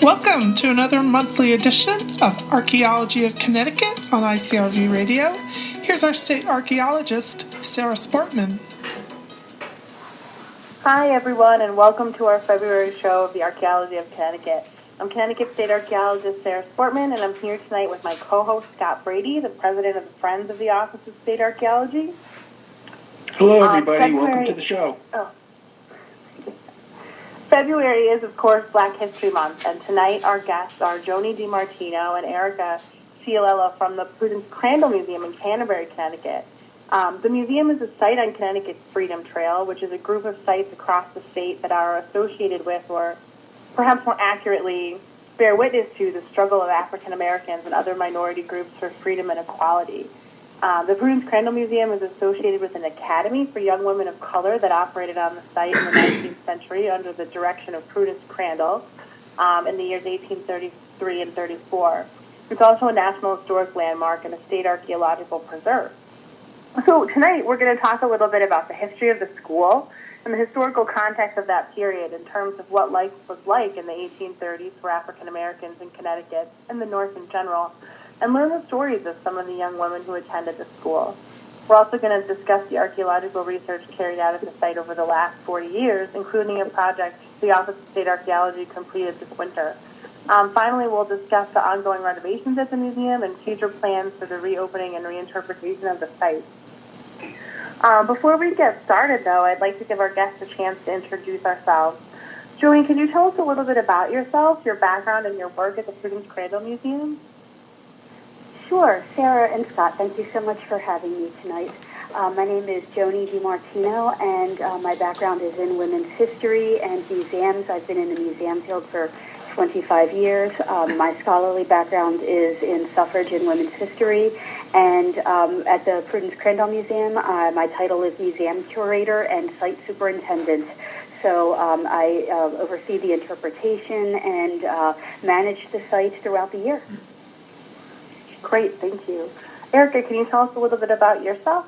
Welcome to another monthly edition of Archaeology of Connecticut on ICRV Radio. Here's our state archaeologist, Sarah Sportman. Hi, everyone, and welcome to our February show of the Archaeology of Connecticut. I'm Connecticut State Archaeologist Sarah Sportman, and I'm here tonight with my co-host Scott Brady, the president of the Friends of the Office of State Archaeology. Hello, everybody. Welcome to the show. February is, of course, Black History Month, and tonight our guests are Joan DiMartino and Cialella from the Prudence Crandall Museum in Canterbury, Connecticut. The museum is a site on Connecticut's Freedom Trail, which is a group of sites across the state that are associated with, or perhaps more accurately, bear witness to the struggle of African Americans and other minority groups for freedom and equality. The Prudence Crandall Museum is associated with an academy for young women of color that operated on the site in the 19th century under the direction of Prudence Crandall in the years 1833 and 34. It's also a National Historic Landmark and a state archaeological preserve. So tonight we're going to talk a little bit about the history of the school and the historical context of that period in terms of what life was like in the 1830s for African Americans in Connecticut and the North in general, and learn the stories of some of the young women who attended the school. We're also going to discuss the archaeological research carried out at the site over the last 40 years, including a project the Office of State Archaeology completed this winter. Finally, we'll discuss the ongoing renovations at the museum and future plans for the reopening and reinterpretation of the site. Before we get started, though, I'd like to give our guests a chance to introduce ourselves. Joan, can you tell us a little bit about yourself, your background, and your work at the Prudence Crandall Museum? Sure. Sarah and Scott, thank you so much for having me tonight. My name is Joan DiMartino, and my background is in women's history and museums. I've been in the museum field for 25 years. My scholarly background is in suffrage and women's history, and at the Prudence Crandall Museum, my title is museum curator and site superintendent. So I oversee the interpretation and manage the sites throughout the year. Great, thank you. Erica, can you tell us a little bit about yourself?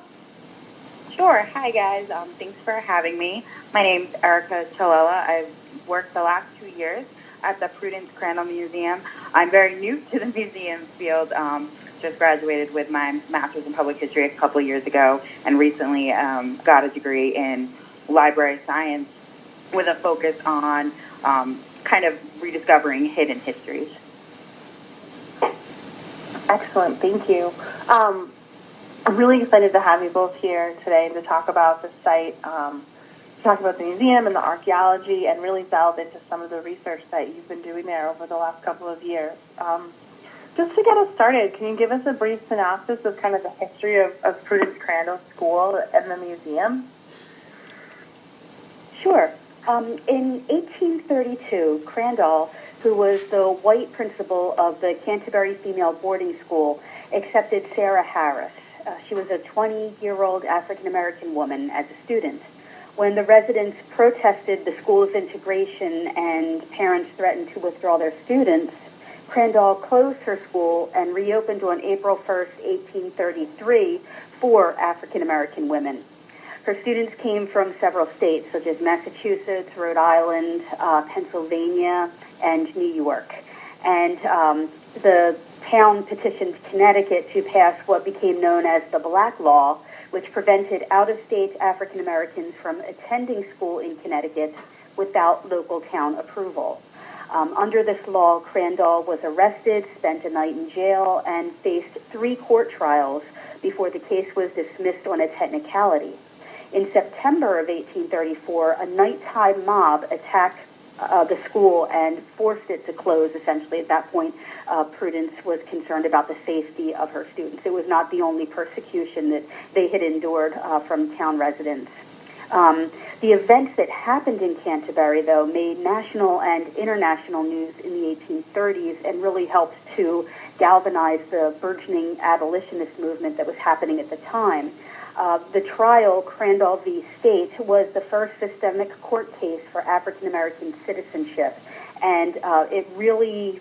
Sure. Hi, guys. Thanks for having me. My name's Erica Cialella. I've worked the last 2 years at the Prudence Crandall Museum. I'm very new to the museum field. Just graduated with my master's in public history a couple of years ago, and recently got a degree in library science with a focus on kind of rediscovering hidden histories. Excellent, thank you. I'm really excited to have you both here today to talk about the site, to talk about the museum and the archaeology, and really delve into some of the research that you've been doing there over the last couple of years. Just to get us started, can you give us a brief synopsis of kind of the history of Prudence Crandall School and the museum? Sure. In 1832, Crandall, who was the white principal of the Canterbury Female Boarding School, accepted Sarah Harris. She was a 20-year-old African-American woman as a student. When the residents protested the school's integration and parents threatened to withdraw their students, Crandall closed her school and reopened on April 1st, 1833, for African-American women. Her students came from several states, such as Massachusetts, Rhode Island, Pennsylvania, and New York. And the town petitioned Connecticut to pass what became known as the Black Law, which prevented out-of-state African Americans from attending school in Connecticut without local town approval. Under this law, Crandall was arrested, spent a night in jail, and faced 3 court trials before the case was dismissed on a technicality. In September of 1834, a nighttime mob attacked the school and forced it to close, essentially. At that point, Prudence was concerned about the safety of her students. It was not the only persecution that they had endured from town residents. The events that happened in Canterbury, though, made national and international news in the 1830s and really helped to galvanize the burgeoning abolitionist movement that was happening at the time. The trial, Crandall v. State, was the first systemic court case for African-American citizenship, and it really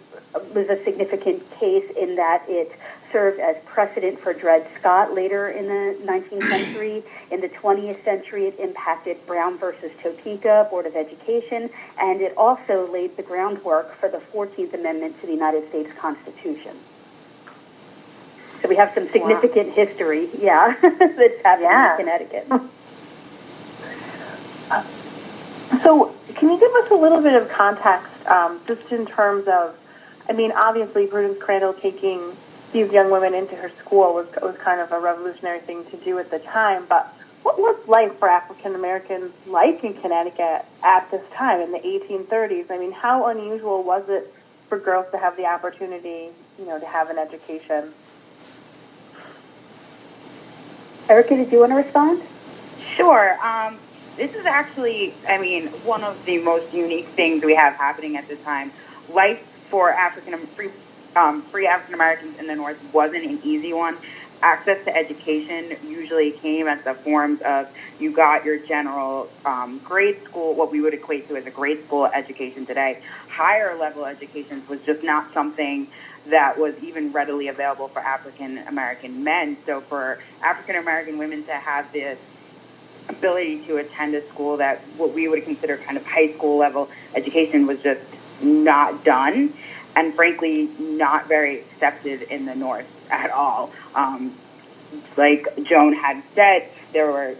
was a significant case in that it served as precedent for Dred Scott later in the 19th century. In the 20th century, it impacted Brown versus Topeka, Board of Education, and it also laid the groundwork for the 14th Amendment to the United States Constitution. So we have some significant history, that's happening in Connecticut. So can you give us a little bit of context, just in terms of, I mean, obviously Prudence Crandall taking these young women into her school was kind of a revolutionary thing to do at the time, but what was life for African Americans like in Connecticut at this time in the 1830s? I mean, how unusual was it for girls to have the opportunity, to have an education? Erica, did you want to respond? Sure. This is actually, one of the most unique things we have happening at this time. Life for free African Americans in the North wasn't an easy one. Access to education usually came as the forms of you got your general grade school, what we would equate to as a grade school education today. Higher level education was just not something that was even readily available for African American men. So for African American women to have this ability to attend a school that what we would consider kind of high school level education was just not done, and frankly not very accepted in the North at all. Like Joan had said, there were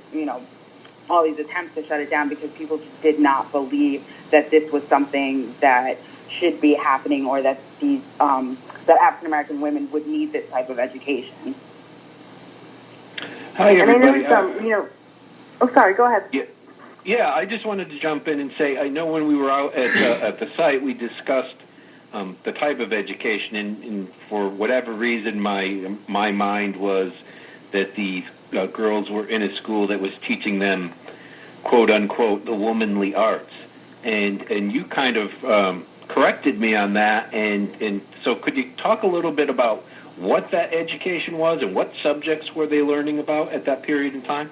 all these attempts to shut it down because people just did not believe that this was something that should be happening, or that these that African American women would need this type of education. Hi, everybody. Oh, sorry, go ahead. Yeah, I just wanted to jump in and say, I know when we were out at the site, we discussed the type of education, and for whatever reason, my mind was that these girls were in a school that was teaching them, quote unquote, the womanly arts, and you kind of corrected me on that, and so could you talk a little bit about what that education was and what subjects were they learning about at that period in time?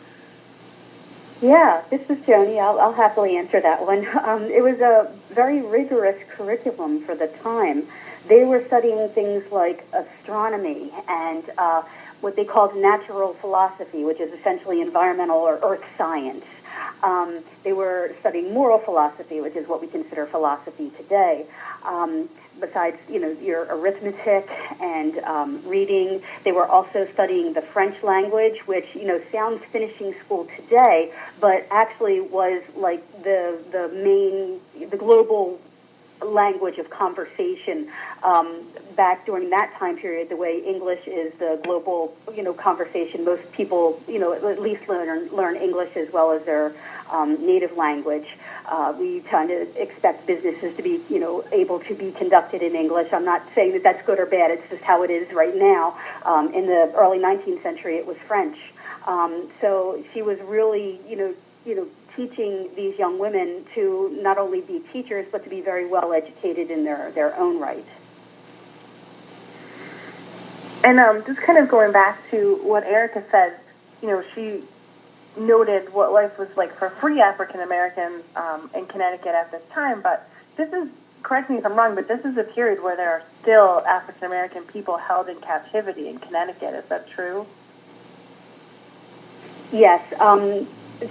Yeah, this is Joni. I'll happily answer that one. It was a very rigorous curriculum for the time. They were studying things like astronomy and what they called natural philosophy, which is essentially environmental or earth science. They were studying moral philosophy, which is what we consider philosophy today. Besides, your arithmetic and reading, they were also studying the French language, which, sounds finishing school today, but actually was like the global language of conversation back during that time period. The way English is the global, conversation. Most people, at least learn English as well as their native language. We tend to expect businesses to be, able to be conducted in English. I'm not saying that that's good or bad. It's just how it is right now. In the early 19th century, it was French. So she was really, teaching these young women to not only be teachers, but to be very well educated in their own right. And just kind of going back to what Erica said, she noted what life was like for free African Americans in Connecticut at this time, but this is, correct me if I'm wrong, but this is a period where there are still African American people held in captivity in Connecticut. Is that true? Yes.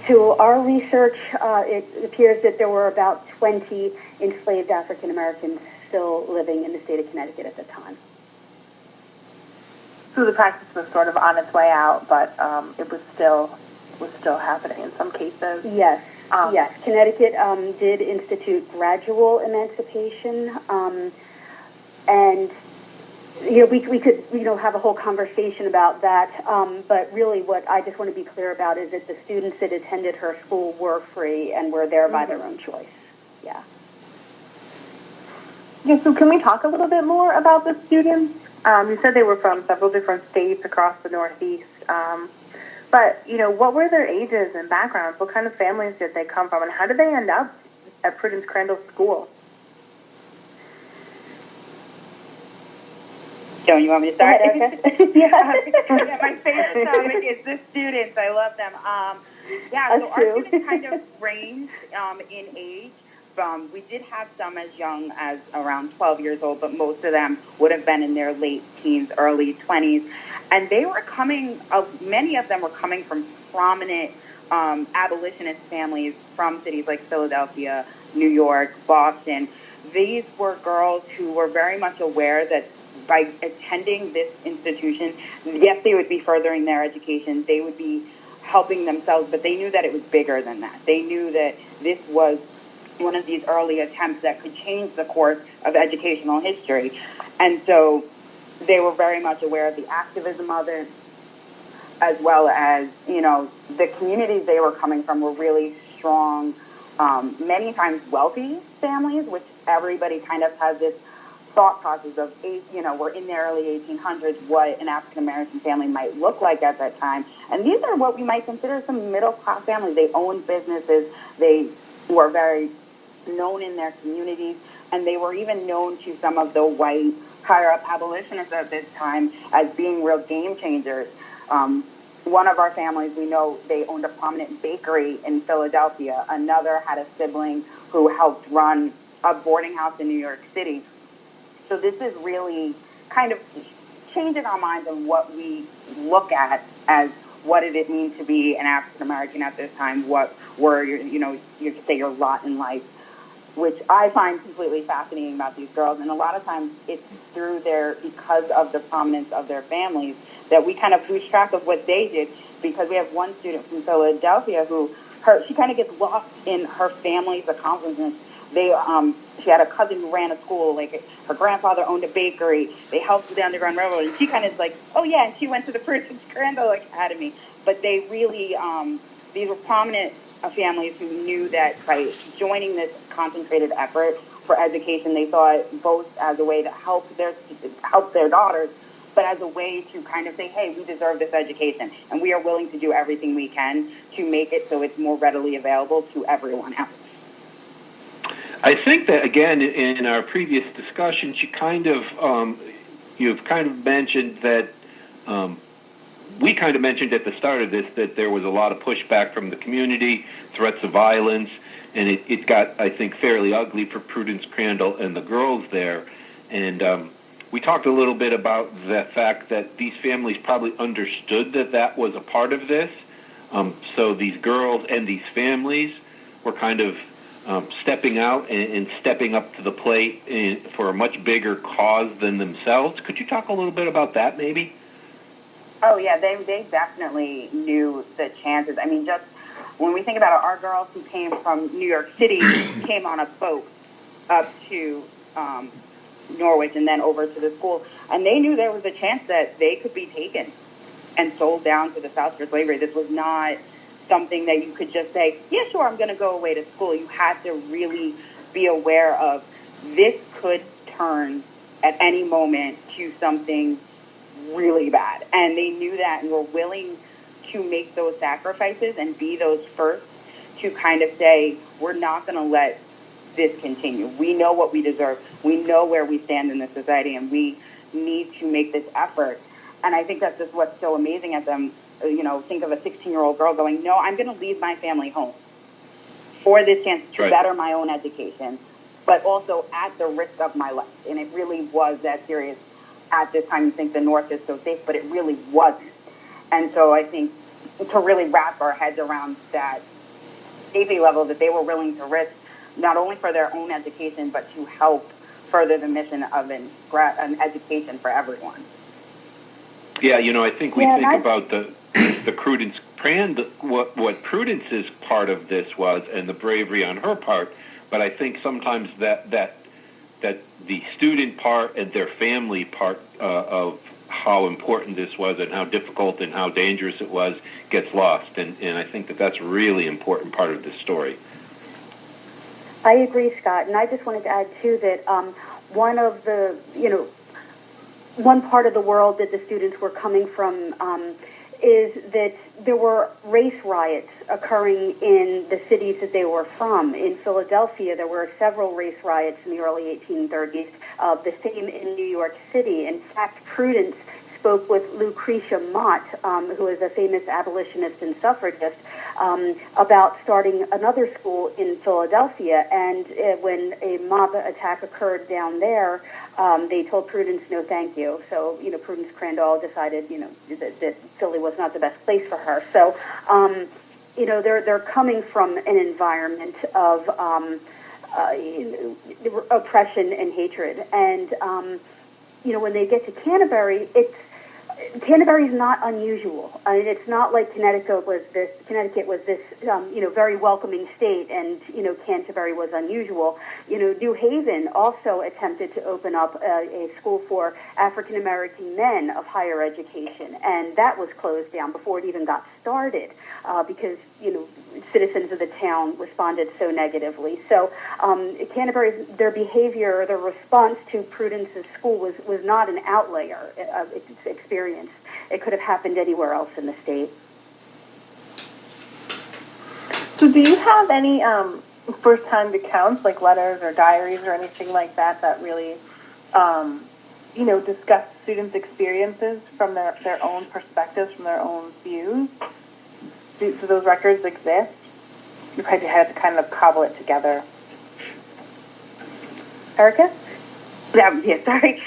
To our research, it appears that there were about 20 enslaved African Americans still living in the state of Connecticut at the time. So the practice was sort of on its way out, but it was still happening in some cases. Yes. Yes. Connecticut did institute gradual emancipation, and we could have a whole conversation about that. But really, what I just want to be clear about is that the students that attended her school were free and were there by their own choice. Yeah. Yeah. So can we talk a little bit more about the students? You said they were from several different states across the Northeast. But, what were their ages and backgrounds? What kind of families did they come from? And how did they end up at Prudence Crandall School? Joan, you want me to start? Yeah, my favorite topic is the students. I love them. So our students kind of range in age we did have some as young as around 12 years old, but most of them would have been in their late teens, early 20s. And they were coming, many of them were coming from prominent abolitionist families from cities like Philadelphia, New York, Boston. These were girls who were very much aware that by attending this institution, yes, they would be furthering their education, they would be helping themselves, but they knew that it was bigger than that. They knew that this was one of these early attempts that could change the course of educational history. And so they were very much aware of the activism of it, as well as, you know, the communities they were coming from were really strong, many times wealthy families, which everybody kind of has this thought process of, you know, we're in the early 1800s, what an African-American family might look like at that time. And these are what we might consider some middle-class families. They owned businesses. They were very known in their communities, and they were even known to some of the white higher-up abolitionists at this time as being real game changers. One of our families, we know they owned a prominent bakery in Philadelphia. Another had a sibling who helped run a boarding house in New York City. So this is really kind of changing our minds on what we look at as what did it mean to be an African American at this time, what were your, you know, you could say your lot in life, which I find completely fascinating about these girls. And a lot of times it's through because of the prominence of their families that we kind of lose track of what they did, because we have one student from Philadelphia who, she kind of gets lost in her family's accomplishments. She had a cousin who ran a school, like her grandfather owned a bakery. They helped with the Underground Railroad, and she kind of is like, oh yeah, and she went to the Prudence Crandall Academy. But they really, these were prominent families who knew that by joining this concentrated effort for education, they saw it both as a way to help their daughters, but as a way to kind of say, hey, we deserve this education, and we are willing to do everything we can to make it so it's more readily available to everyone else. I think that, again, in our previous discussions, you've kind of mentioned that we kind of mentioned at the start of this that there was a lot of pushback from the community, threats of violence, and it got, I think, fairly ugly for Prudence Crandall and the girls there. And we talked a little bit about the fact that these families probably understood that was a part of this. So these girls and these families were kind of stepping out and stepping up to the plate for a much bigger cause than themselves. Could you talk a little bit about that, maybe? Oh, yeah, they definitely knew the chances. I mean, just when we think about it, our girls who came from New York City came on a boat up to Norwich and then over to the school, and they knew there was a chance that they could be taken and sold down to the South for slavery. This was not something that you could just say, yeah, sure, I'm going to go away to school. You had to really be aware of this could turn at any moment to something really bad. And they knew that and were willing to make those sacrifices and be those first to kind of say, we're not going to let this continue. We know what we deserve. We know where we stand in this society, and we need to make this effort. And I think that's just what's so amazing at them. You know, think of a 16-year-old girl going, no, I'm going to leave my family home for this chance to better my own education, but also at the risk of my life. And it really was that serious. At this time, you think the North is so safe, but it really wasn't. And so I think to really wrap our heads around that safety level that they were willing to risk, not only for their own education, but to help further the mission of an education for everyone. Yeah, you know, I think we think about the Prudence Crandall, what Prudence's part of this was, and the bravery on her part. But I think sometimes that the student part and their family part of how important this was and how difficult and how dangerous it was gets lost. And I think that's a really important part of this story. I agree, Scott. And I just wanted to add, too, that one of the, one part of the world that the students were coming from is that there were race riots occurring in the cities that they were from. In Philadelphia, there were several race riots in the early 1830s, the same in New York City. In fact, Prudence spoke with Lucretia Mott, who is a famous abolitionist and suffragist, about starting another school in Philadelphia. And when a mob attack occurred down there, they told Prudence, no, thank you. So, Prudence Crandall decided, that Philly was not the best place for her. So, they're coming from an environment of oppression and hatred. And, when they get to Canterbury, Canterbury is not unusual. I mean, it's not like Connecticut was this very welcoming state, and Canterbury was unusual. New Haven also attempted to open up a school for African American men of higher education, and that was closed down before it even got started because citizens of the town responded so negatively. So Canterbury, their behavior, their response to Prudence's school was not an outlier experience. It could have happened anywhere else in the state. So do you have any first-hand accounts, like letters or diaries or anything like that, that really, discuss students' experiences from their own perspectives, from their own views? Do those records exist? You probably had to kind of cobble it together. Erica? Yeah, sorry.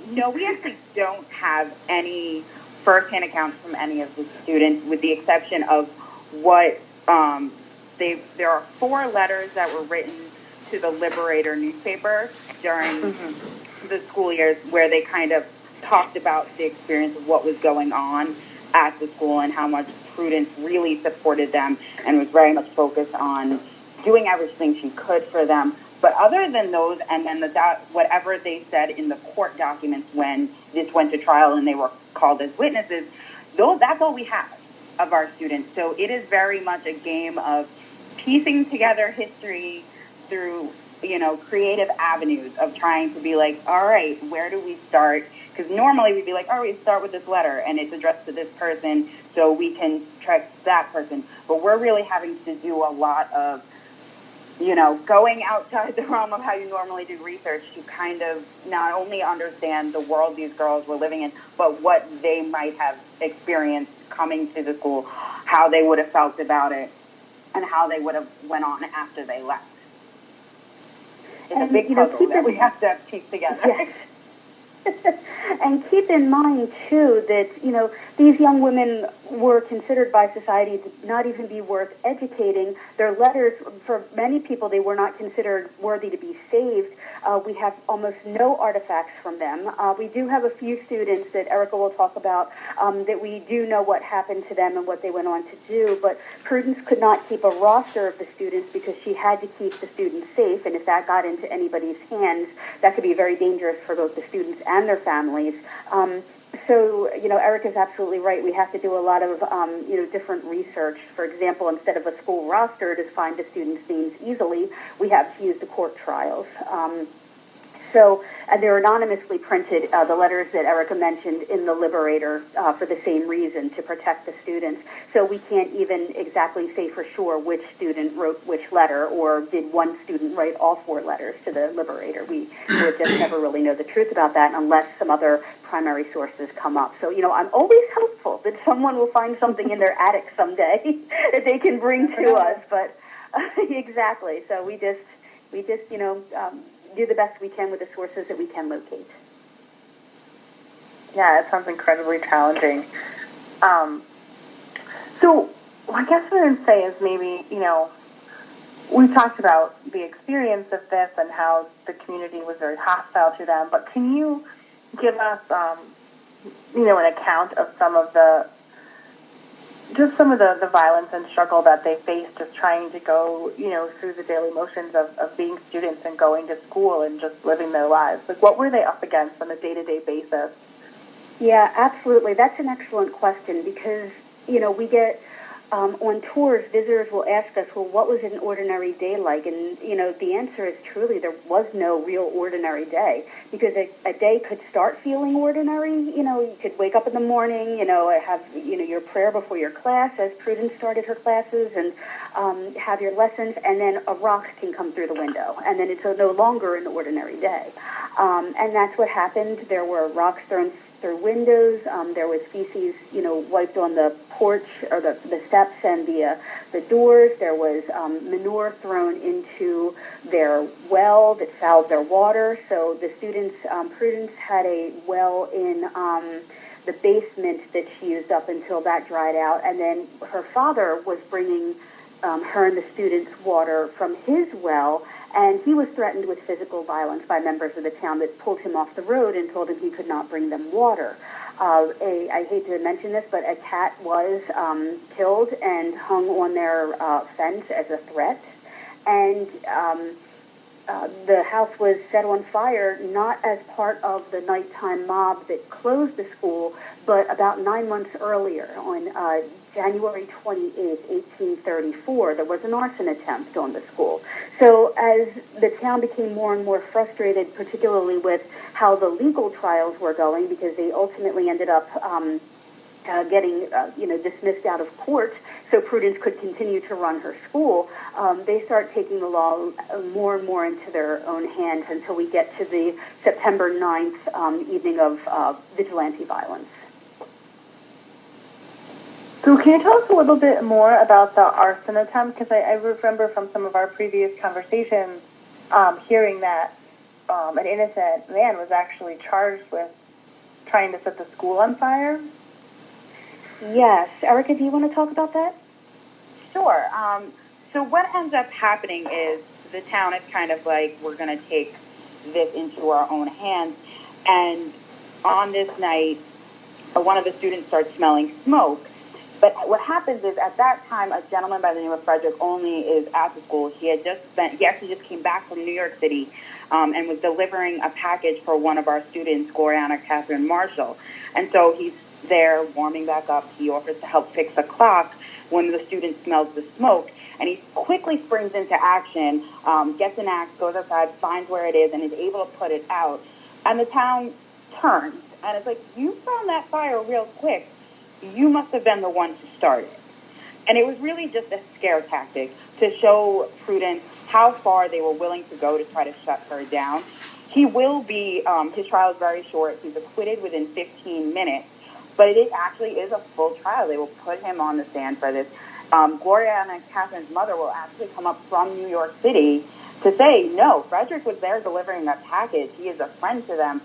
No, we actually don't have any first-hand accounts from any of the students, with the exception of what there are 4 letters that were written to the Liberator newspaper during the school years, where they kind of talked about the experience of what was going on at the school and how much Prudence really supported them and was very much focused on doing everything she could for them. But other than those, and then whatever they said in the court documents when this went to trial and they were called as witnesses, that's all we have of our students. So it is very much a game of piecing together history through, creative avenues of trying to be like, all right, where do we start? Because normally we'd be like, all right, we start with this letter and it's addressed to this person so we can track that person. But we're really having to do a lot of going outside the realm of how you normally do research to kind of not only understand the world these girls were living in, but what they might have experienced coming to the school, how they would have felt about it, and how they would have went on after they left. It's a big puzzle that we have to piece together. Yes. And keep in mind, too, that, these young women were considered by society to not even be worth educating. Their letters, for many people, they were not considered worthy to be saved. We have almost no artifacts from them. We do have a few students that Erica will talk about that we do know what happened to them and what they went on to do, but Prudence could not keep a roster of the students because she had to keep the students safe, and if that got into anybody's hands, that could be very dangerous for both the students and their families. So, Erica's absolutely right. We have to do a lot of, different research. For example, instead of a school roster to find the students' names easily, we have to use the court trials. So they're anonymously printed, the letters that Erica mentioned, in the Liberator for the same reason, to protect the students. So we can't even exactly say for sure which student wrote which letter, or did one student write all 4 letters to the Liberator. We would just never really know the truth about that unless some other primary sources come up. So, I'm always hopeful that someone will find something in their attic someday that they can bring to us. But exactly. So we just do the best we can with the sources that we can locate. Yeah, it sounds incredibly challenging. So I guess what I'd say is maybe, we talked about the experience of this and how the community was very hostile to them, but can you give us, an account of some of the violence and struggle that they faced just trying to go, through the daily motions of being students and going to school and just living their lives? Like, what were they up against on a day-to-day basis? Yeah, absolutely. That's an excellent question because, we get on tours, visitors will ask us, well, what was an ordinary day like? And, the answer is truly there was no real ordinary day, because a day could start feeling ordinary. You could wake up in the morning, have, your prayer before your class, as Prudence started her classes, and have your lessons, and then a rock can come through the window, and then it's no longer an ordinary day. And that's what happened. There were rocks thrown through windows. There was feces, wiped on the porch or the steps and the doors. There was manure thrown into their well that fouled their water. So the students, Prudence had a well in the basement that she used up until that dried out, and then her father was bringing her and the students water from his well, and he was threatened with physical violence by members of the town that pulled him off the road and told him he could not bring them water. I hate to mention this, but a cat was killed and hung on their fence as a threat, and the house was set on fire, not as part of the nighttime mob that closed the school, but about 9 months earlier, on January 28, 1834, there was an arson attempt on the school. So as the town became more and more frustrated, particularly with how the legal trials were going, because they ultimately ended up getting dismissed out of court, so Prudence could continue to run her school, they start taking the law more and more into their own hands until we get to the September 9th evening of vigilante violence. So can you tell us a little bit more about the arson attempt? Because I remember from some of our previous conversations hearing that an innocent man was actually charged with trying to set the school on fire. Yes. Erica, do you want to talk about that? Sure. So what ends up happening is the town is kind of like, we're going to take this into our own hands. And on this night, one of the students starts smelling smoke. But what happens is, at that time, a gentleman by the name of Frederick Only is at the school. He actually just came back from New York City and was delivering a package for one of our students, Gloriana Catherine Marshall. And so he's there warming back up. He offers to help fix a clock when the student smells the smoke. And he quickly springs into action, gets an axe, goes outside, finds where it is, and is able to put it out. And the town turns, and it's like, you found that fire real quick. You must have been the one to start it. And it was really just a scare tactic to show Prudence how far they were willing to go to try to shut her down. He will be, his trial is very short. He's acquitted within 15 minutes. But it actually is a full trial. They will put him on the stand for this. Gloria and Catherine's mother will actually come up from New York City to say, no, Frederick was there delivering that package. He is a friend to them.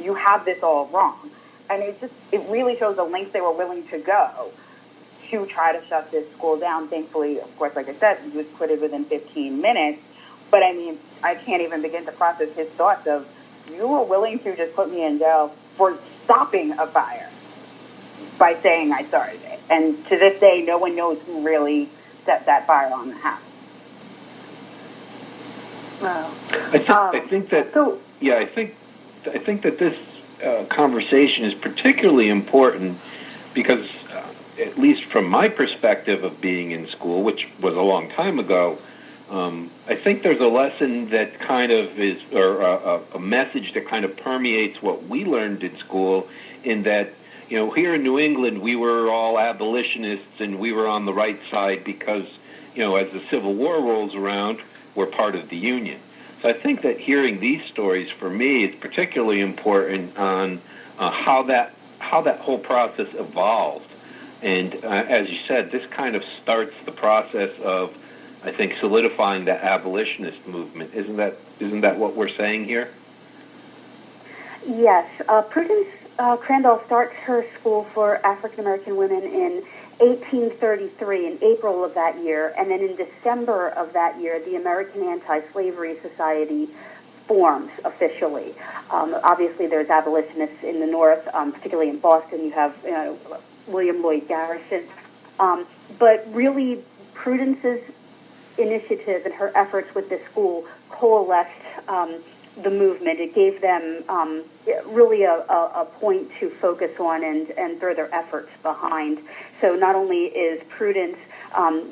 You have this all wrong. And it really shows the lengths they were willing to go to try to shut this school down. Thankfully, of course, like I said, he was acquitted within 15 minutes. But, I mean, I can't even begin to process his thoughts of, you were willing to just put me in jail for stopping a fire by saying I started it. And to this day, no one knows who really set that fire on the house. Wow. I think that this conversation is particularly important because, at least from my perspective of being in school, which was a long time ago, I think there's a lesson that kind of is, or a message that kind of permeates what we learned in school, in that, here in New England, we were all abolitionists and we were on the right side because, as the Civil War rolls around, we're part of the Union. So I think that hearing these stories, for me, is particularly important on how that whole process evolved. And as you said, this kind of starts the process of, I think, solidifying the abolitionist movement. Isn't that what we're saying here? Yes. Prudence Crandall starts her school for African American women in 1833, in April of that year, and then in December of that year, the American Anti-Slavery Society forms officially. Obviously, there's abolitionists in the North, particularly in Boston. You have William Lloyd Garrison. But really, Prudence's initiative and her efforts with the school coalesced the movement. It gave them really a point to focus on and throw their efforts behind. So not only is Prudence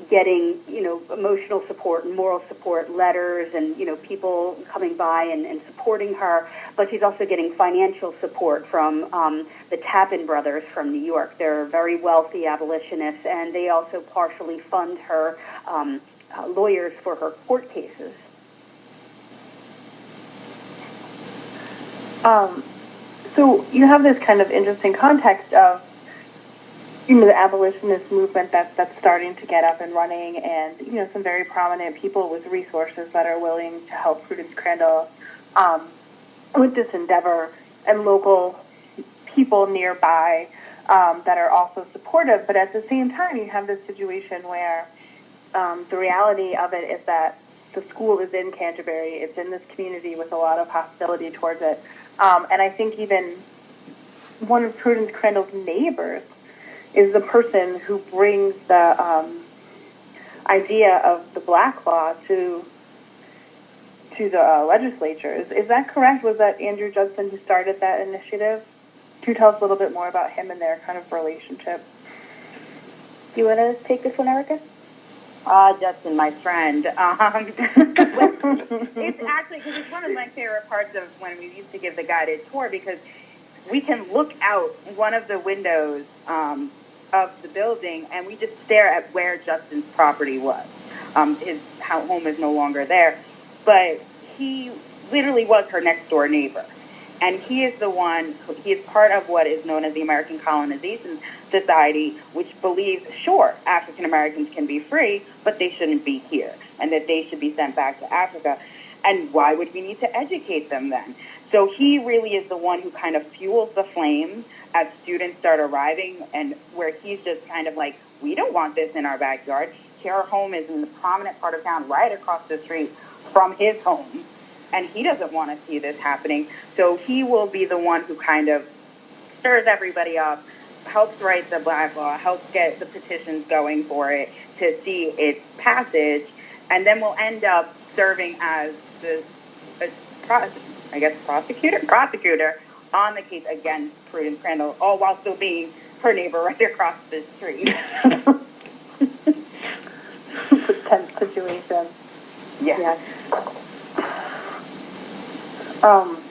getting emotional support and moral support, letters and people coming by and supporting her, but she's also getting financial support from the Tappan brothers from New York. They're very wealthy abolitionists, and they also partially fund her lawyers for her court cases. So you have this kind of interesting context of, the abolitionist movement that's starting to get up and running, and, some very prominent people with resources that are willing to help Prudence Crandall with this endeavor, and local people nearby that are also supportive. But at the same time, you have this situation where the reality of it is that the school is in Canterbury. It's in this community with a lot of hostility towards it. And I think even one of Prudence Crandall's neighbors is the person who brings the idea of the black law to the legislature. Is that correct? Was that Andrew Judson who started that initiative? Can you tell us a little bit more about him and their kind of relationship? Do you want to take this one, Erica? Judson, my friend. It's actually, because it's one of my favorite parts of when we used to give the guided tour, because we can look out one of the windows of the building, and we just stare at where Justin's property was. His home is no longer there, but he literally was her next door neighbor. And he is part of what is known as the American Colonization Society, which believes, sure, African Americans can be free, but they shouldn't be here, and that they should be sent back to Africa. And why would we need to educate them then? So he really is the one who kind of fuels the flames as students start arriving, and where he's just kind of like, we don't want this in our backyard. Our home is in the prominent part of town right across the street from his home, and he doesn't want to see this happening. So he will be the one who kind of stirs everybody up, helps write the black law, helps get the petitions going for it to see its passage, and then we'll end up serving as the prosecutor on the case against Prudence Crandall, all while still being her neighbor right across the street. It's a tense situation. Yeah.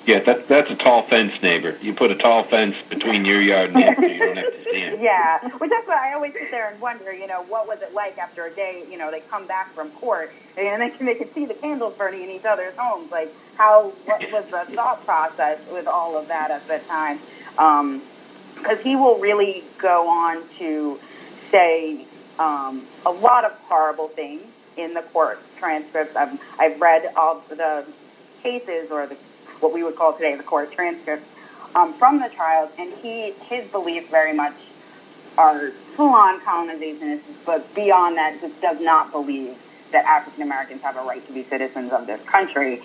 Yeah, that's a tall fence, neighbor. You put a tall fence between your yard and his, so you don't have to see him. Yeah, which that's why I always sit there and wonder, what was it like after a day, they come back from court, and they can see the candles burning in each other's homes. Like, what was the thought process with all of that at the time? Because he will really go on to say a lot of horrible things in the court transcripts. I've read all the cases, or what we would call today the court transcripts from the trials, and his beliefs very much are full-on colonizationists, but beyond that, just does not believe that African Americans have a right to be citizens of this country,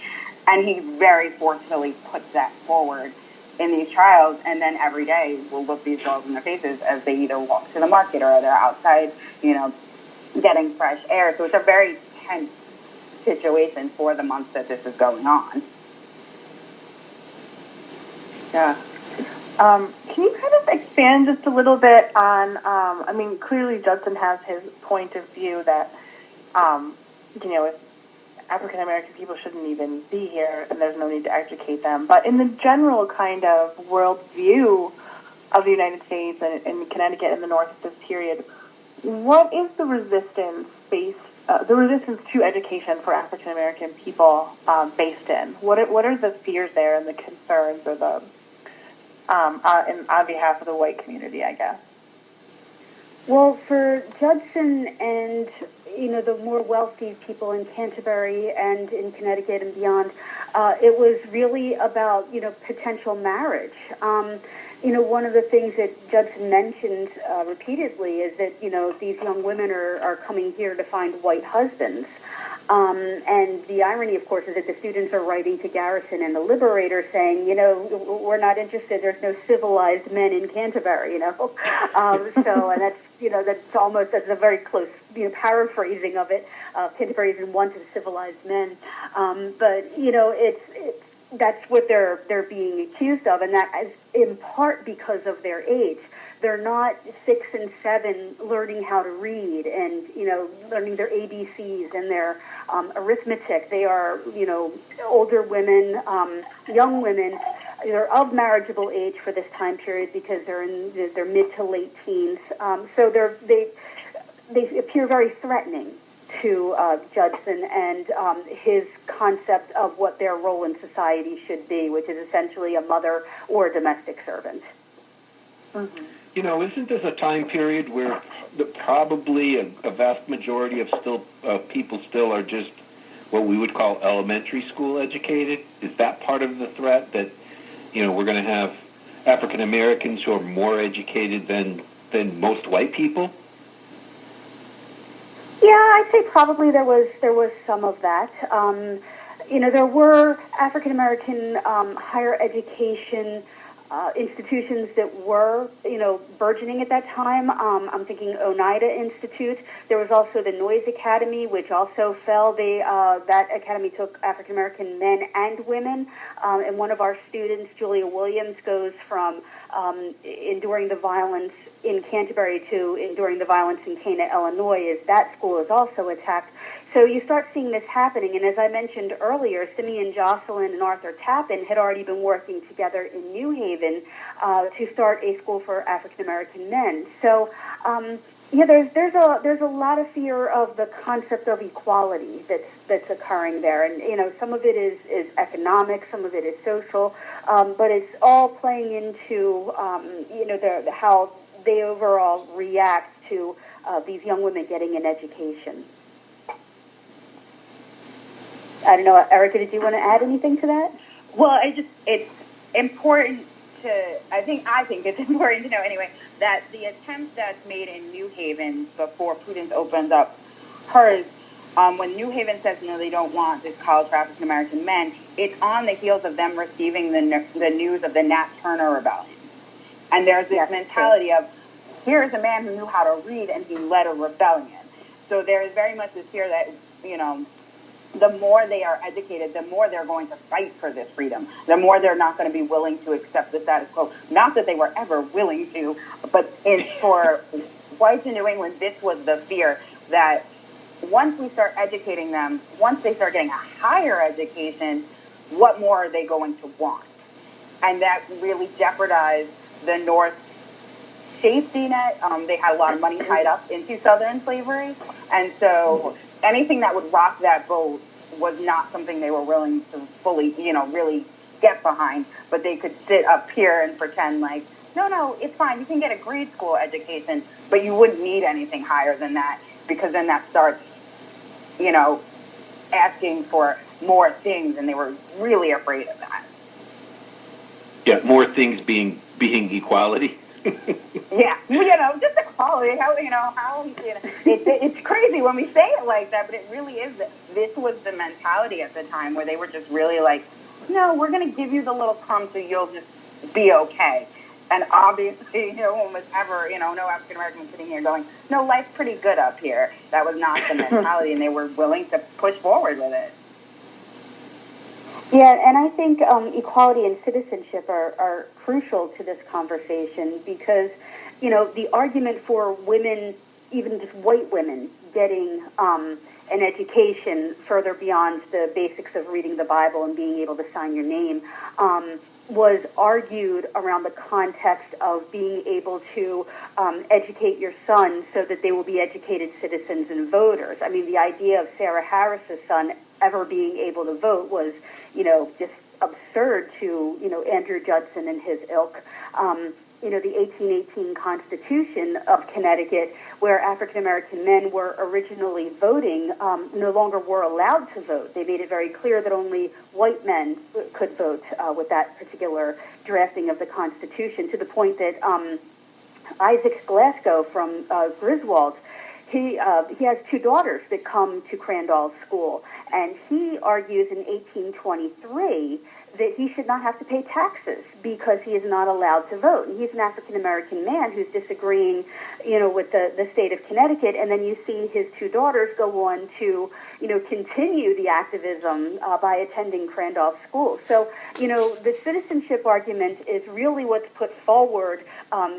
and he very forcefully puts that forward in these trials, and then every day we'll look these girls in the faces as they either walk to the market or they're outside, getting fresh air. So it's a very tense situation for the months that this is going on. Yeah. Can you kind of expand just a little bit on, clearly Judson has his point of view that, if African American people shouldn't even be here and there's no need to educate them. But in the general kind of world view of the United States and Connecticut in the North at this period, what is the resistance to education for African American people based in? What are the fears there and the concerns, or the on behalf of the white community, I guess? Well, for Judson and the more wealthy people in Canterbury and in Connecticut and beyond, it was really about potential marriage. One of the things that Judson mentioned repeatedly is that these young women are coming here to find white husbands. And the irony, of course, is that the students are writing to Garrison and the Liberator saying, we're not interested. There's no civilized men in Canterbury, So, and that's a very close, paraphrasing of it. Canterbury isn't one to civilized men. But, that's what they're being accused of, and that is in part because of their age. They're not 6 and 7 learning how to read and, learning their ABCs and their arithmetic. They are, older women, young women. They're of marriageable age for this time period because they're in their mid to late teens. So they appear very threatening to Judson and his concept of what their role in society should be, which is essentially a mother or a domestic servant. Mm-hmm. You know, isn't this a time period where probably a vast majority of people still are just what we would call elementary school educated? Is that part of the threat, that, you know, we're going to have African Americans who are more educated than most white people? Yeah, I'd say probably there was some of that. You know, there were African American higher education institutions that were, you know, burgeoning at that time. I'm thinking Oneida Institute. There was also the Noyes Academy, which also fell. That academy took African American men and women. And one of our students, Julia Williams, goes from enduring the violence in Canterbury to enduring the violence in Cana, Illinois, as that school is also attacked. So you start seeing this happening, and as I mentioned earlier, Simeon Jocelyn and Arthur Tappan had already been working together in New Haven to start a school for African American men. So, yeah, there's a lot of fear of the concept of equality that's occurring there, and you know, some of it is economic, some of it is social, but it's all playing into you know, how they overall react to these young women getting an education. I don't know, Erica, did you want to add anything to that? Well, it's important I think it's important to know anyway, that the attempt that's made in New Haven before Prudence opens up hers, when New Haven says, no, they don't want this college for African American men, it's on the heels of them receiving the news of the Nat Turner Rebellion. And there's this mentality of, here's a man who knew how to read and he led a rebellion. So there is very much this fear that, you know, the more they are educated, the more they're going to fight for this freedom, the more they're not going to be willing to accept the status quo. Not that they were ever willing to, but for whites in New England, this was the fear that once we start educating them, once they start getting a higher education, what more are they going to want? And that really jeopardized the North safety net. They had a lot of money tied up into Southern slavery, and so anything that would rock that boat was not something they were willing to fully, you know, really get behind. But they could sit up here and pretend like, no, it's fine. You can get a grade school education, but you wouldn't need anything higher than that, because then that starts, you know, asking for more things, and they were really afraid of that. Yeah, more things being equality. Yeah, you know, just equality. It's crazy when we say it like that, but it really is. This was the mentality at the time, where they were just really like, no, we're going to give you the little crumbs so you'll just be okay. And obviously, no one was ever, you know, no African American sitting here going, no, life's pretty good up here. That was not the mentality, and they were willing to push forward with it. Yeah, and I think equality and citizenship are crucial to this conversation, because, you know, the argument for women, even just white women, getting an education further beyond the basics of reading the Bible and being able to sign your name was argued around the context of being able to educate your son so that they will be educated citizens and voters. I mean, the idea of Sarah Harris's son ever being able to vote was, you know, just absurd to, you know, Andrew Judson and his ilk. You know, the 1818 Constitution of Connecticut, where African-American men were originally voting, no longer were allowed to vote. They made it very clear that only white men could vote with that particular drafting of the Constitution, to the point that Isaac Glasgow from Griswold, he has two daughters that come to Crandall's school, and he argues in 1823 that he should not have to pay taxes because he is not allowed to vote. And he's an African-American man who's disagreeing, you know, with the state of Connecticut. And then you see his two daughters go on to, you know, continue the activism by attending Crandall's school. So, you know, the citizenship argument is really what's put forward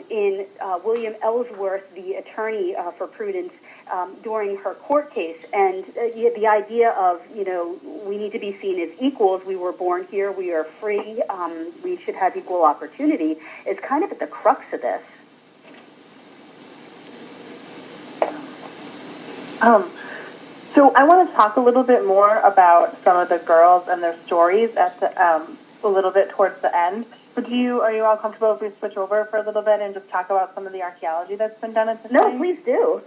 in William Ellsworth, the attorney for Prudence, during her court case. And the idea of, you know, we need to be seen as equals. We were born here. We are free. We should have equal opportunity is kind of at the crux of this. So I want to talk a little bit more about some of the girls and their stories at the a little bit towards the end. But are you all comfortable if we switch over for a little bit and just talk about some of the archaeology that's been done at the site? No, please do.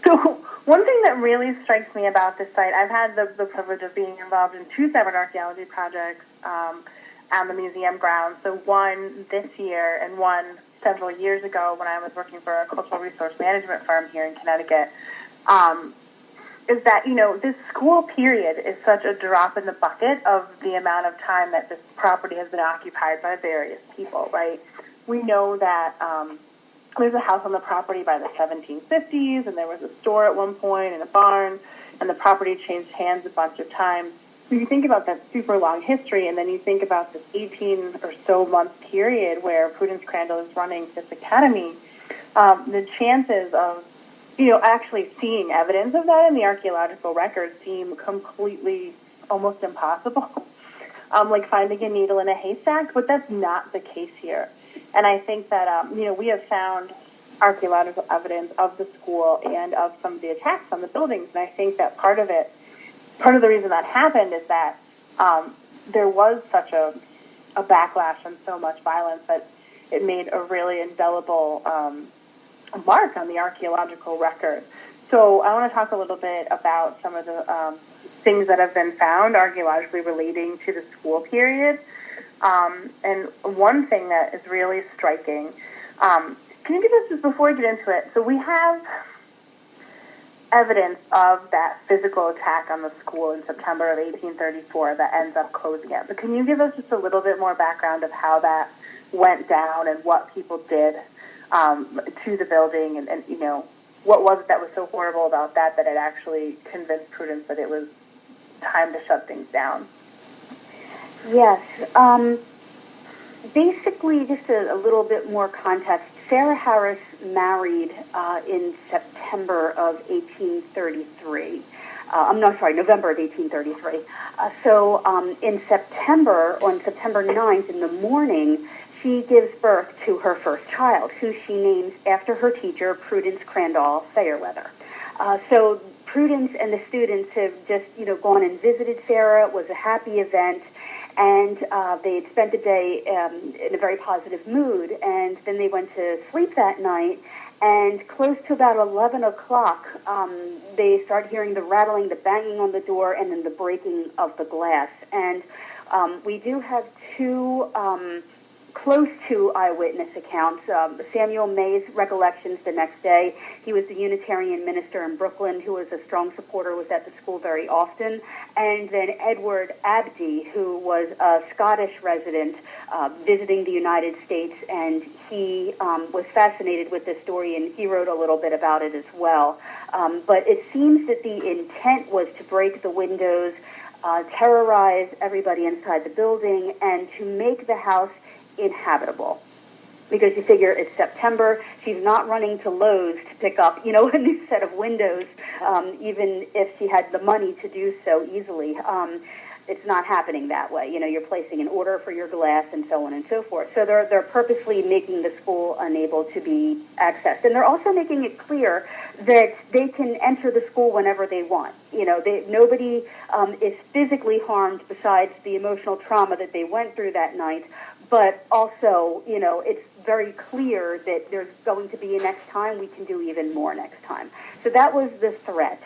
So one thing that really strikes me about this site, I've had the privilege of being involved in 2 separate archaeology projects on the museum grounds. So one this year and one several years ago when I was working for a cultural resource management firm here in Connecticut. Is that, this school period is such a drop in the bucket of the amount of time that this property has been occupied by various people, right? We know that there's a house on the property by the 1750s, and there was a store at one point and a barn, and the property changed hands a bunch of times. So you think about that super long history, and then you think about this 18 or so month period where Prudence Crandall is running this academy, the chances of actually seeing evidence of that in the archaeological records seem completely almost impossible, like finding a needle in a haystack, but that's not the case here. And I think that, we have found archaeological evidence of the school and of some of the attacks on the buildings, and I think that part of the reason that happened is that there was such a backlash and so much violence that it made a really indelible mark on the archaeological record. So I want to talk a little bit about some of the things that have been found archaeologically relating to the school period. And one thing that is really striking, can you give us, just before we get into it, so we have evidence of that physical attack on the school in September of 1834 that ends up closing it. But can you give us just a little bit more background of how that went down and what people did to the building, and what was it that was so horrible about that it actually convinced Prudence that it was time to shut things down? Yes. Basically, just a little bit more context. Sarah Harris married in September of 1833. November of 1833. In September, on September 9th in the morning, she gives birth to her first child, who she names after her teacher, Prudence Crandall Fairweather. So Prudence and the students have just, gone and visited Sarah. It was a happy event, and they had spent the day in a very positive mood, and then they went to sleep that night, and close to about 11 o'clock, they started hearing the rattling, the banging on the door, and then the breaking of the glass. And we do have two close to eyewitness accounts. Samuel May's recollections the next day. He was the Unitarian minister in Brooklyn who was a strong supporter, was at the school very often. And then Edward Abdy, who was a Scottish resident visiting the United States, and he was fascinated with this story, and he wrote a little bit about it as well. But it seems that the intent was to break the windows, terrorize everybody inside the building, and to make the house inhabitable, because you figure it's September. She's not running to Lowe's to pick up, a new set of windows, even if she had the money to do so easily. It's not happening that way. You're placing an order for your glass and so on and so forth. So they're purposely making the school unable to be accessed, and they're also making it clear that they can enter the school whenever they want. Nobody is physically harmed besides the emotional trauma that they went through that night. But also, it's very clear that there's going to be a next time. We can do even more next time. So that was the threat.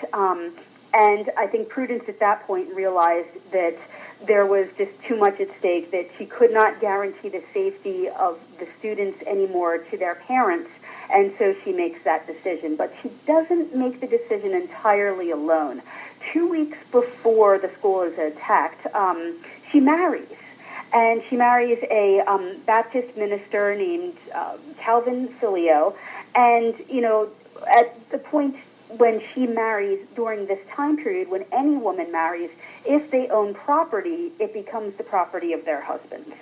And I think Prudence at that point realized that there was just too much at stake, that she could not guarantee the safety of the students anymore to their parents. And so she makes that decision. But she doesn't make the decision entirely alone. 2 weeks before the school is attacked, she marries. And she marries a Baptist minister named Calvin Filio. And, at the point when she marries during this time period, when any woman marries, if they own property, it becomes the property of their husbands.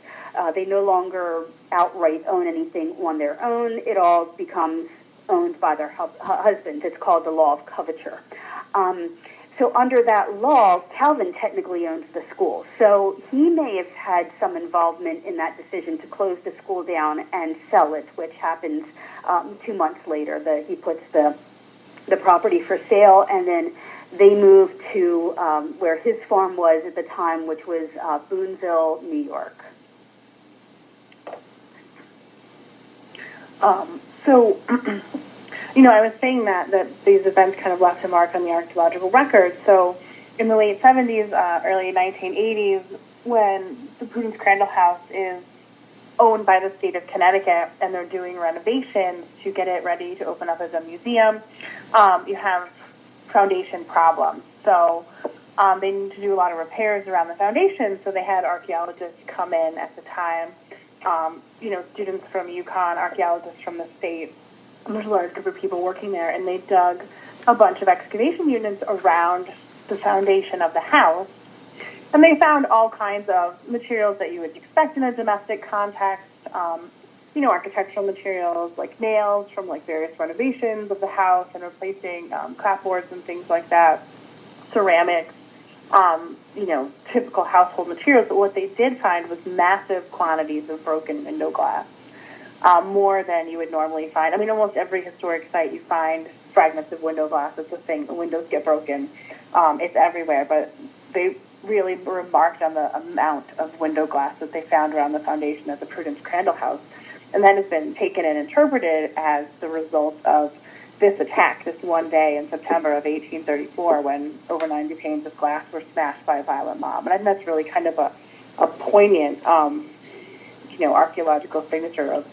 They no longer outright own anything on their own. It all becomes owned by their husbands. It's called the law of coverture. So under that law, Calvin technically owns the school. So he may have had some involvement in that decision to close the school down and sell it, which happens 2 months later. He puts the the property for sale, and then they moved to where his farm was at the time, which was Boonville, New York. So, I was saying that these events kind of left a mark on the archaeological record. So in the late 70s, early 1980s, when the Prudence Crandall house is owned by the state of Connecticut and they're doing renovations to get it ready to open up as a museum, you have foundation problems. So they need to do a lot of repairs around the foundation, so they had archaeologists come in at the time, students from UConn, archaeologists from the state. There's a large group of people working there, and they dug a bunch of excavation units around the foundation of the house, and they found all kinds of materials that you would expect in a domestic context, architectural materials like nails from like various renovations of the house and replacing clapboards and things like that, ceramics, typical household materials. But what they did find was massive quantities of broken window glass, more than you would normally find. I mean, almost every historic site you find fragments of window glass. It's a thing. The windows get broken. It's everywhere, but they really remarked on the amount of window glass that they found around the foundation of the Prudence Crandall house. And that has been taken and interpreted as the result of this attack, this one day in September of 1834, when over 90 panes of glass were smashed by a violent mob. And I think that's really kind of a poignant, archaeological signature of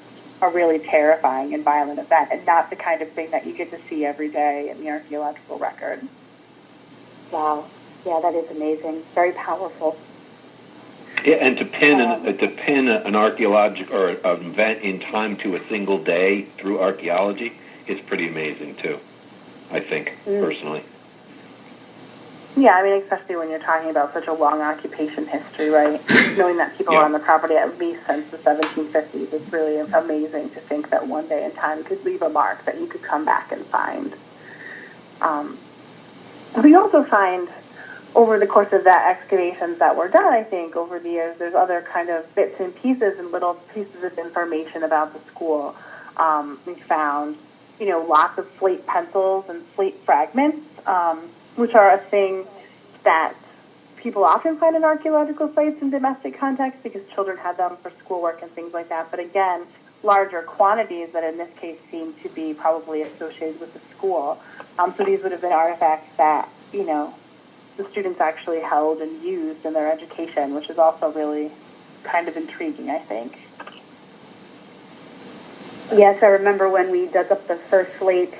a really terrifying and violent event, and not the kind of thing that you get to see every day in the archaeological record. Wow. Yeah, that is amazing. Very powerful. Yeah, and to pin an archaeological or an event in time to a single day through archaeology is pretty amazing too, I think, personally. Yeah, I mean, especially when you're talking about such a long occupation history, right? Knowing that people were on the property at least since the 1750s, it's really amazing to think that one day in time could leave a mark that you could come back and find. We also find, over the course of that excavations that were done, I think, over the years, there's other kind of bits and pieces and little pieces of information about the school. We found, lots of slate pencils and slate fragments, which are a thing that people often find in archaeological sites in domestic context because children had them for schoolwork and things like that. But again, larger quantities that in this case seem to be probably associated with the school. So these would have been artifacts that, the students actually held and used in their education, which is also really kind of intriguing, I think. Yes, I remember when we dug up the first slate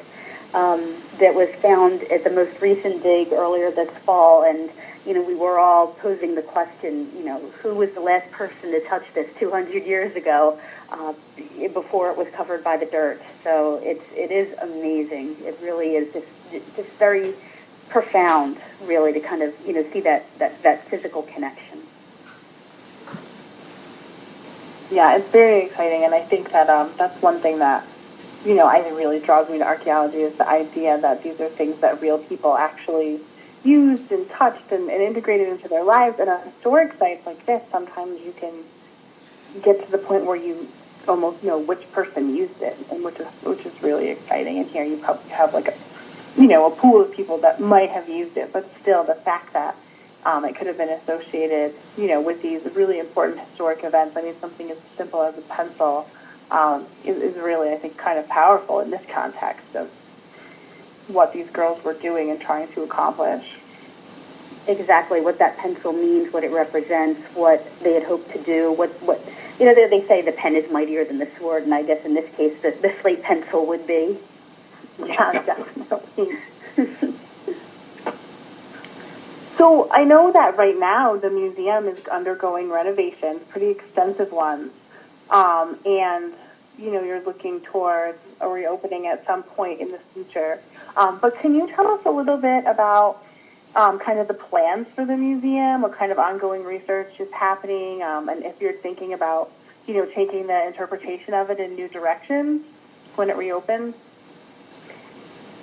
that was found at the most recent dig earlier this fall, and we were all posing the question, who was the last person to touch this 200 years ago before it was covered by the dirt. So it is amazing. It really is just very profound, really, to kind of see that physical connection. Yeah, it's very exciting, and I think that that's one thing that I think really draws me to archaeology is the idea that these are things that real people actually used and touched and integrated into their lives. And on historic sites like this, sometimes you can get to the point where you almost know which person used it, and which is really exciting. And here you probably have like a pool of people that might have used it, but still the fact that it could have been associated, with these really important historic events. I mean, something as simple as a pencil is really, I think, kind of powerful in this context of what these girls were doing and trying to accomplish. Exactly what that pencil means, what it represents, what they had hoped to do, what they say the pen is mightier than the sword, and I guess in this case the slate pencil would be. Yeah, definitely. So I know that right now the museum is undergoing renovations, pretty extensive ones, and you're looking towards a reopening at some point in the future. But can you tell us a little bit about kind of the plans for the museum, what kind of ongoing research is happening, and if you're thinking about taking the interpretation of it in new directions when it reopens?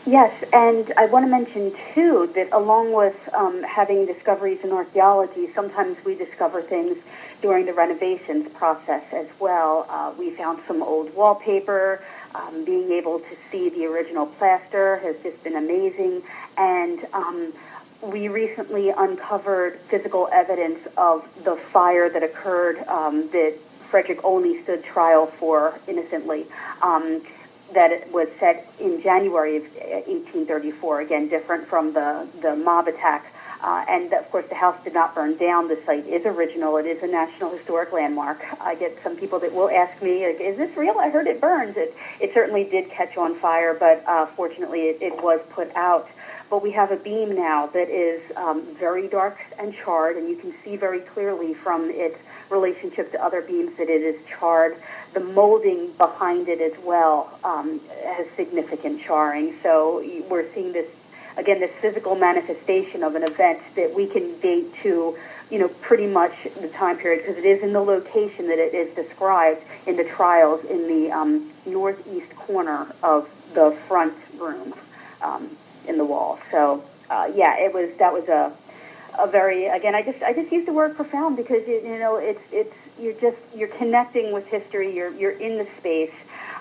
Yes, and I want to mention, too, that along with having discoveries in archaeology, sometimes we discover things during the renovations process as well. We found some old wallpaper. Being able to see the original plaster has just been amazing. And we recently uncovered physical evidence of the fire that occurred that Frederick only stood trial for innocently. That it was set in January of 1834, again, different from the mob attack. And, of course, the house did not burn down. The site is original. It is a National Historic Landmark. I get some people that will ask me, like, is this real? I heard it burns. It certainly did catch on fire, but fortunately it was put out. But we have a beam now that is very dark and charred, and you can see very clearly from its relationship to other beams that it is charred. The molding behind it as well has significant charring. So we're seeing this, again, this physical manifestation of an event that we can date to, pretty much the time period, because it is in the location that it is described in the trials in the northeast corner of the front room in the wall. So, that was a very, again, I just use the word profound because you're connecting with history. You're in the space,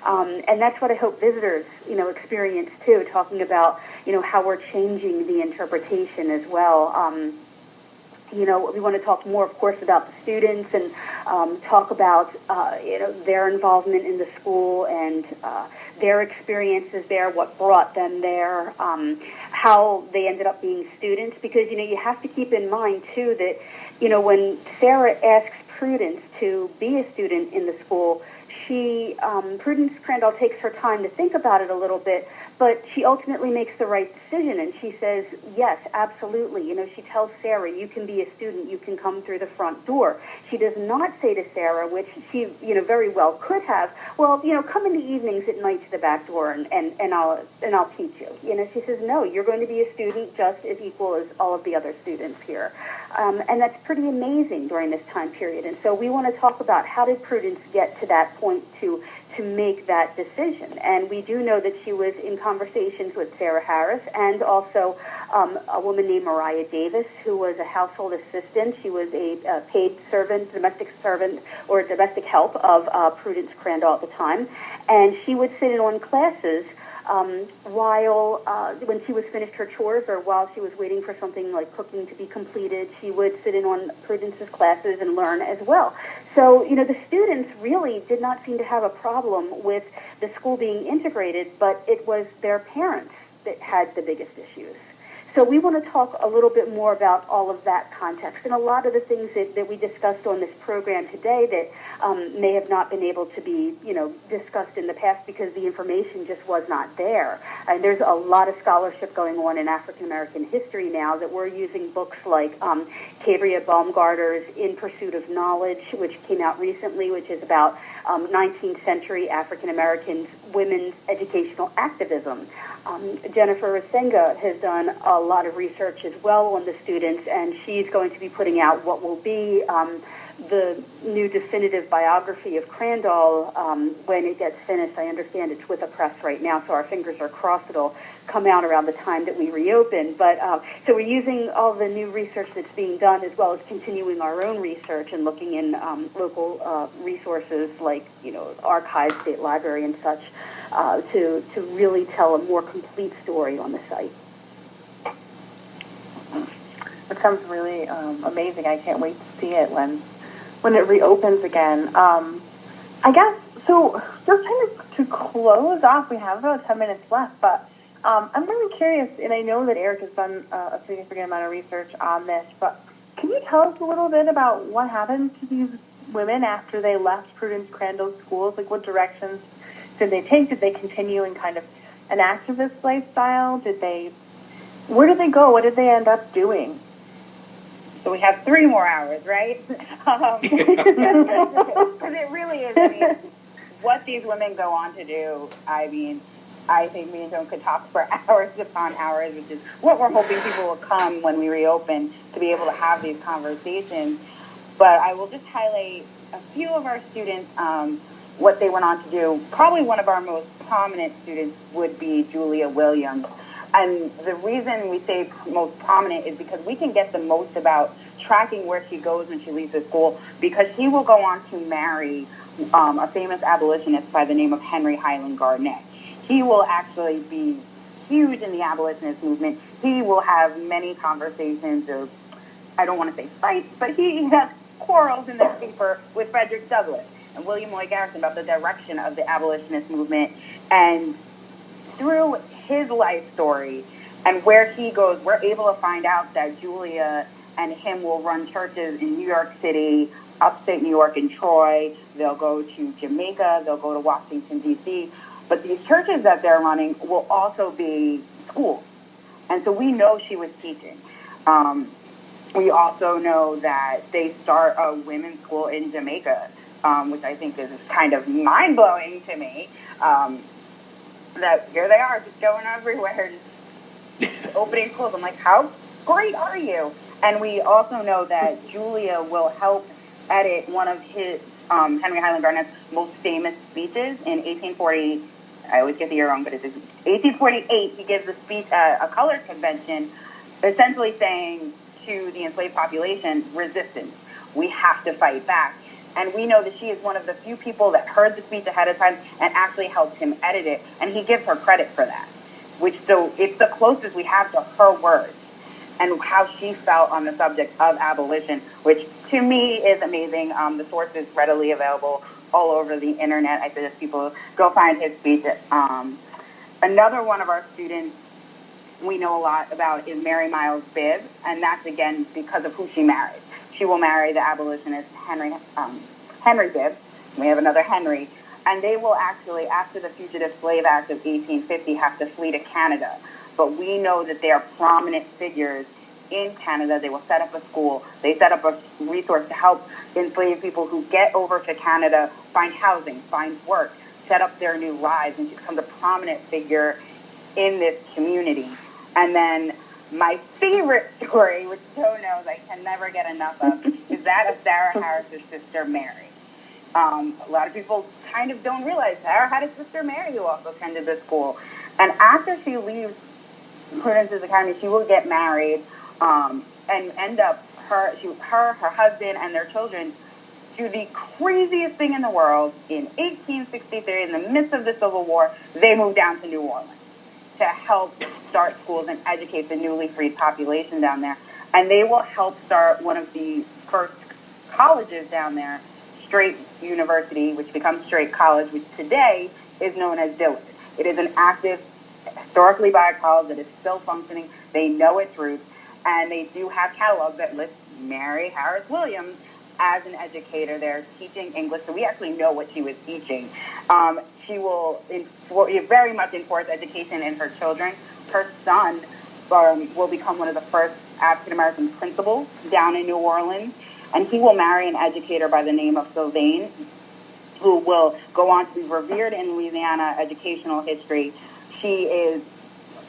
and that's what I hope visitors experience too. Talking about how we're changing the interpretation as well. We want to talk more, of course, about the students and talk about their involvement in the school and their experiences there, what brought them there, how they ended up being students. Because you have to keep in mind too that when Sarah asks Prudence to be a student in the school, Prudence Crandall takes her time to think about it a little bit, but she ultimately makes the right decision, and she says, yes, absolutely. She tells Sarah, you can be a student, you can come through the front door. She does not say to Sarah, which she, very well could have, well, come in the evenings at night to the back door and I'll teach you. She says, no, you're going to be a student just as equal as all of the other students here. And that's pretty amazing during this time period. And so we want to talk about how did Prudence get to that point to make that decision. And we do know that she was in conversations with Sarah Harris and also a woman named Mariah Davis, who was a household assistant. She was a paid servant, domestic servant, or domestic help of Prudence Crandall at the time. And she would sit in on classes while when she was finished her chores or while she was waiting for something like cooking to be completed, she would sit in on Prudence's classes and learn as well. So, the students really did not seem to have a problem with the school being integrated, but it was their parents that had the biggest issues. So we want to talk a little bit more about all of that context and a lot of the things that we discussed on this program today that may have not been able to be, discussed in the past because the information just was not there. And there's a lot of scholarship going on in African American history now that we're using books like Cabria Baumgartner's In Pursuit of Knowledge, which came out recently, which is about 19th century African American women's educational activism. Jennifer Rasenga has done a lot of research as well on the students, and she's going to be putting out what will be the new definitive biography of Crandall when it gets finished. I understand it's with the press right now, so our fingers are crossed it'll come out around the time that we reopen. But so we're using all the new research that's being done as well as continuing our own research and looking in local resources like, archives, state library and such to really tell a more complete story on the site. It sounds really amazing. I can't wait to see it when it reopens again. I guess, so just kind of to close off, we have about 10 minutes left, but I'm really curious, and I know that Eric has done a significant amount of research on this, but can you tell us a little bit about what happened to these women after they left Prudence Crandall schools? Like, what directions did they take? Did they continue in kind of an activist lifestyle? Where did they go? What did they end up doing? So we have 3 more hours, right? Because it really is, what these women go on to do, I think me and Joan could talk for hours upon hours, which is what we're hoping people will come when we reopen to be able to have these conversations. But I will just highlight a few of our students, what they went on to do. Probably one of our most prominent students would be Julia Williams. And the reason we say most prominent is because we can get the most about tracking where she goes when she leaves the school, because she will go on to marry a famous abolitionist by the name of Henry Highland Garnet. He will actually be huge in the abolitionist movement. He will have many conversations, or I don't want to say fights, but he has quarrels in the paper with Frederick Douglass and William Lloyd Garrison about the direction of the abolitionist movement. And through his life story and where he goes, we're able to find out that Julia and him will run churches in New York City, upstate New York, and Troy. They'll go to Jamaica. They'll go to Washington, D.C. But these churches that they're running will also be schools. And so we know she was teaching. We also know that they start a women's school in Jamaica, which I think is kind of mind-blowing to me. That here they are, just going everywhere, just opening schools. I'm like, how great are you? And we also know that Julia will help edit one of his, Henry Highland Garnet's most famous speeches in 1840. I always get the year wrong, but it's 1848. He gives a speech at a colored convention, essentially saying to the enslaved population, resistance. We have to fight back. And we know that she is one of the few people that heard the speech ahead of time and actually helped him edit it. And he gives her credit for that, so it's the closest we have to her words and how she felt on the subject of abolition, which to me is amazing. The source is readily available all over the internet. I suggest people go find his speech. Another one of our students we know a lot about is Mary Miles Bibb, and that's, again, because of who she married. She will marry the abolitionist Henry Bibb. We have another Henry. And they will actually, after the Fugitive Slave Act of 1850, have to flee to Canada. But we know that they are prominent figures in Canada. They will set up a school. They set up a resource to help enslaved people who get over to Canada find housing, find work, set up their new lives, and she becomes a prominent figure in this community. And then my favorite story, which Joan knows I can never get enough of, is that of Sarah Harris's sister Mary. A lot of people kind of don't realize Sarah had a sister Mary who also attended this school. And after she leaves Prudence's Academy, she will get married and end up, her, her husband, and their children do the craziest thing in the world. In 1863, in the midst of the Civil War, they moved down to New Orleans to help start schools and educate the newly freed population down there. And they will help start one of the first colleges down there, Straight University, which becomes Straight College, which today is known as Dillard. It is an active, historically black college that is still functioning. They know its roots, and they do have catalogs that list Mary Harris Williams as an educator there teaching English, so we actually know what she was teaching. She will very much enforce education in her children. Her son will become one of the first African-American principals down in New Orleans, and he will marry an educator by the name of Sylvain, who will go on to be revered in Louisiana educational history. She is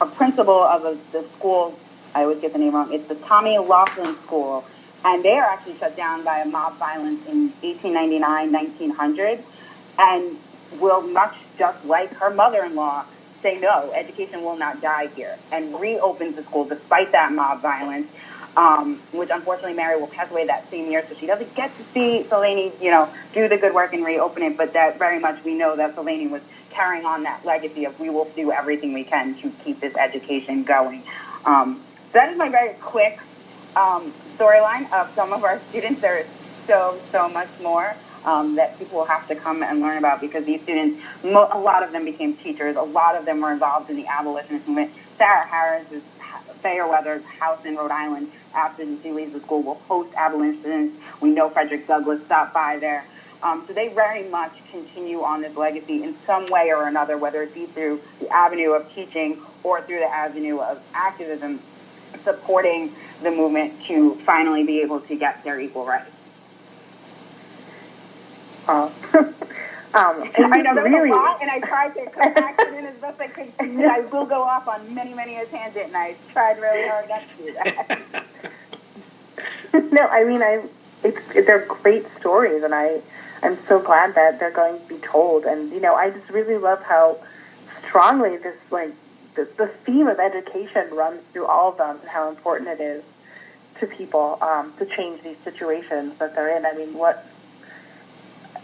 a principal of the school, I always get the name wrong, it's the Tommy Laughlin School, and they are actually shut down by a mob violence in 1899, 1900, and will, much just like her mother-in-law, say no, education will not die here, and reopens the school despite that mob violence, which unfortunately Mary will pass away that same year, so she doesn't get to see Sylvain, do the good work and reopen it, but that very much we know that Sylvain was carrying on that legacy of we will do everything we can to keep this education going. So that is my very quick storyline of some of our students. There is so much more that people will have to come and learn about, because these students, a lot of them became teachers. A lot of them were involved in the abolitionist movement. Sarah Harris's Fairweather's house in Rhode Island, after she leaves the school, will host abolitionists. We know Frederick Douglass stopped by there. So they very much continue on this legacy in some way or another, whether it be through the avenue of teaching or through the avenue of activism, supporting the movement to finally be able to get their equal rights. I know there was a lot, and I tried to compact it in as best I could. I will go off on many a tangent, and I tried really hard not to do that. No, I mean, they're great stories, and I'm so glad that they're going to be told. And I just really love how strongly the theme of education runs through all of them, and how important it is to people to change these situations that they're in. I mean,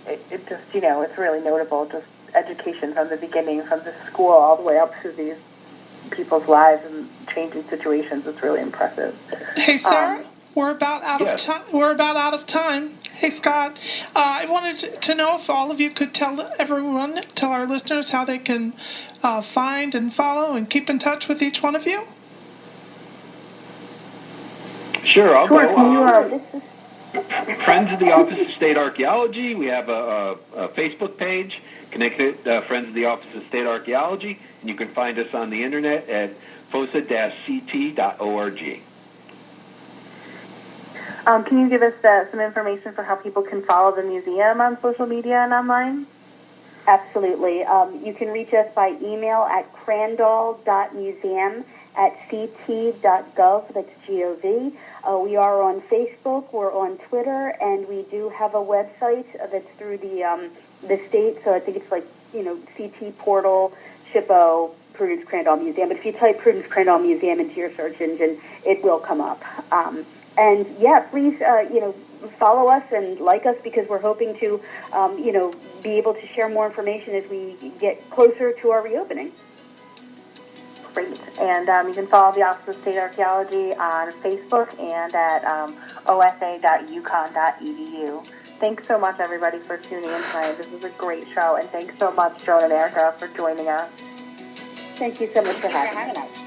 it just, it's really notable, just education from the beginning, from the school all the way up to these people's lives and changing situations. It's really impressive. Hey, Sarah, we're about out of time. We're about out of time. Hey, Scott, I wanted to know if all of you could tell our listeners how they can find and follow and keep in touch with each one of you. Sure, I'll go. This is Friends of the Office of State Archaeology. We have a Facebook page, Connecticut Friends of the Office of State Archaeology, and you can find us on the internet at fosa-ct.org. Can you give us some information for how people can follow the museum on social media and online? Absolutely. You can reach us by email at crandall.museum@ct.gov. That's Gov. We are on Facebook. We're on Twitter, and we do have a website that's through the state. So I think it's like CT Portal, SHPO, Prudence Crandall Museum. But if you type Prudence Crandall Museum into your search engine, it will come up. And yeah, please, follow us and like us, because we're hoping to, be able to share more information as we get closer to our reopening. Great. And you can follow the Office of State Archaeology on Facebook and at osa.uconn.edu. Thanks so much, everybody, for tuning in tonight. This was a great show, and thanks so much, Joan and Erica, for joining us. Thank you so much for having us.